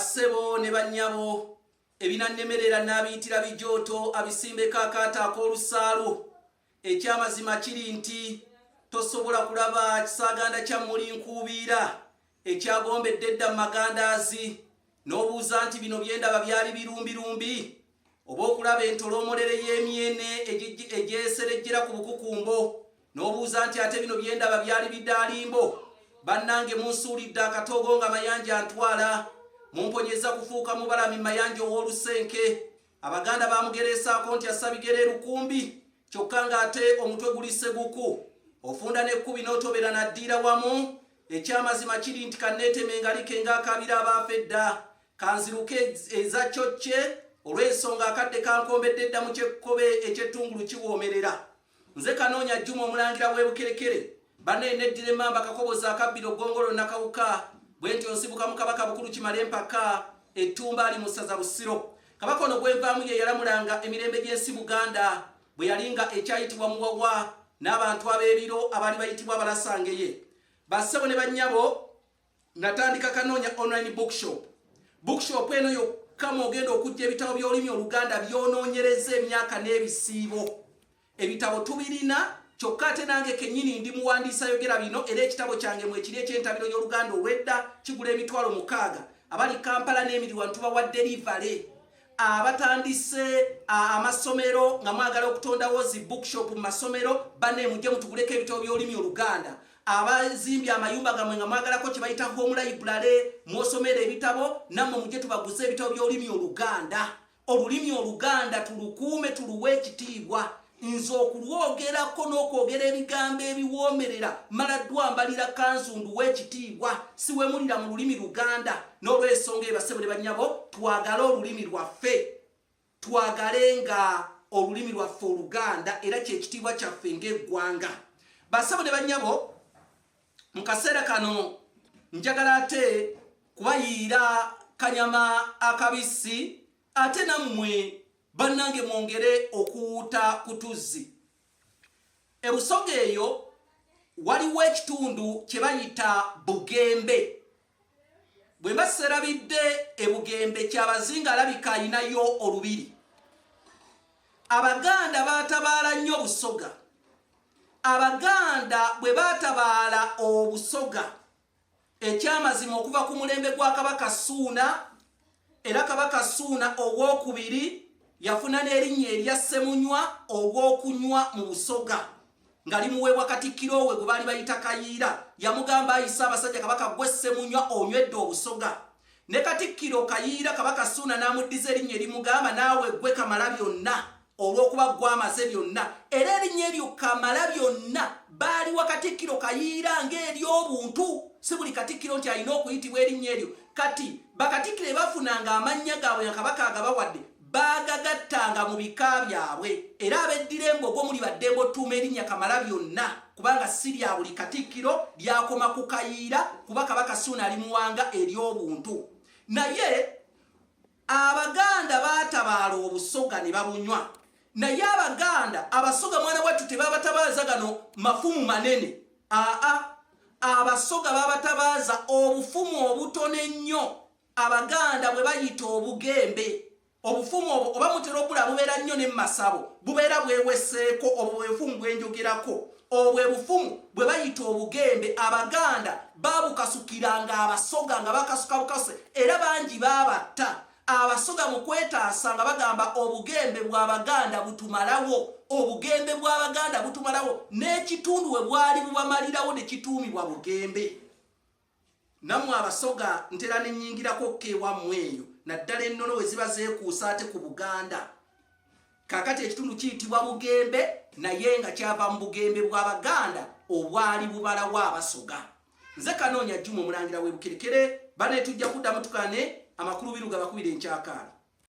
Bassebo ne bannyabo ebinannemerera n'abiyitira bijooto abisimbeko akaata ak'olusaalu. Ekyamazima kiri nti tosobola kulaba kisaaganda kya muli nkuubiira ekyagombedde edda mu magandaazi n'obuuza nti bino byendaba byali birumbirumbi oba okulaba entolomolere y'emyene egyeserejjera ku bukukumbo n'obuuza nti ate bino byendaba byali bidaalimbo. Bannange munsuulidde akatoogo nga mayanja antwala mumponyeza kufuuka mubalami mayanja ow'olusenke. Abaganda bamugereesaako nti assa bigere lukumbi kyokka ng'ate omutwe guli seguku ofunda n'ekkubi n'otobera naddiira wamu. Ekyamazima kiri nti kanneeteme engalike ng'akabira abaafa edda kanziruke eza cocce olw'ensonga akadde kankombedde edda mu kyekkobe eky'ettungulu kiwoomerera. Nze Kanoonya Juma omulangira w'e Bukerekere banne neddira emmamba kakobozi akabbiro ggongolo nakawuka bwe nti onsibuka mu kabaka bukulu kimala empaka ettumba ali mu ssaza Busiro. Kabaka ono gwenvaamu ye yalamulanga emirembe gy'ensi Buganda bwe yalinga ekyayitibwa Muwawa n'abantu ab'ebiro abaali bayitibwa Balasangeye. Bassebo ne bannyabo natandika Kanoonya online bookshop. Bookshop eno yokka mwogenda okujja ebitabo by'olulimi Oluganda byonoonyereza emyaka n'ebisiibo. Ebitabo tubirina kyokka ate nange kennyini ndi muwandiisa ayogera bino era ekitabo kyange mwekiri eky'entabiro y'Oluganda olw'edda kigula emitwalo 600. Abali Kampala n'Emirwa tubawa delivery. Abatandise amasomero nga mwagala okutondawo zi bookshop mu masomero banne mujje mutuguleko ebitabo by'olulimi Oluganda. Abazimbye amayumba gamwe nga mwagalako kye bayita home library mwosomera ebitabo nammwe mujje tubaguze ebitabo by'olulimi Oluganda. Olulimi Oluganda tulukuume tuluwe ekitiibwa. Nze okulwogerako n'okwogera ebigambo ebiwoomerera mala ddwambalira kanzu nduwe ekitiibwa siwemulira mu lulimi Luganda. N'olw'ensonga Bassebo ne bannyabo twagale olulimi lwaffe twagalenga olulimi lwaffe Oluganda era kyekitiibwa kyaffe ng'eggwanga. Bassebo ne bannyabo mu kaseera kano njagala ate kubayiira kanyama akabisi ate nammwe bannange mwongere okuwuuta ku Tuzzi. E Busoga eyo waliwo ekitundu kye bayita Bugembe. Bwe mba serabidde e Bugembe ky'abazinga alabika alinayo olubiri. Abaganda baatabaala nnyo Busoga. Abaganda bwe baatabaala Obusoga ekyamazima okuva ku mulembe gwa Kabaka Ssuuna era Kabaka Ssuuna ow'okubiri yafuna n'erinnya erya Ssemunywa ogw'okunywa mu Busoga nga limuweebwa Katikkiro we gwe baali bayita Kayiira. Yamugamba ayisa abasajja Kabaka gwe Ssemunywa onywedde Obusoga. Ne Katikkiro Kayiira Kabaka Ssuuna n'amuddiza erinnya erimugamba naawe gwe Kamalabyonna olw'okuba gwamaze byonna. Era erinnya eryo Kamalabyonna baaliwa Katikkiro Kayiira ng'ery'obuntu. Si buli Katikkiro nti alina okuyitibwa erinnya eryo. Kati bakatikkiro bafunanga amannya gaabwe nga Kabaka agabawadde bagagattanga mu bika byabwe era abeddira Embogo muli badde mbotuuma erinnya Kamalabyonna kubanga si lya buli Katikkiro lyakoma ku Kayiira kuba Kabaka Ssuuna alimuwanga ery'obuntu. Naye Abaganda baatabaala Obusoga ne babunywa. Naye Abaganda Abasoga mwana wattu tebabatabaaza gano mafumu manene. Abasoga babatabaaza obufumu obutono ennyo Abaganda bwe bayita Obugembe. Obufumu obwo oba mutera okula bubeera nnyo ne Masabo bubeera bweweseeko obwo bwe bufumu bwenjogerako. Obwo bwe bufumu bwe bayita Obugembe Abaganda babukasukiranga Abasoga nga bakasuka bukase era bangi babatta. Abasoga mu kwetaasa nga bagamba Obugembe bw'Abaganda butumalawo. Obugembe bw'Abaganda butumalawo n'ekitundu we bwali bubamalirawo ne kituumibwa Bugembe. Nammwe Abasoga ntera ne nnyingirako kewammwe eyo naddala ennono we ziba zeekuusa ate ku Buganda. Kaakati ekitundu kiyitibwa Bugembe naye nga kyava mu Bugembe bw'Abaganda obwali bubalawo Abasoga. Nze Kanoonya Juma omulangira w'e Bukerekere bane tujja kuddamu tukane amakulu biruga bakubira enkyakaala.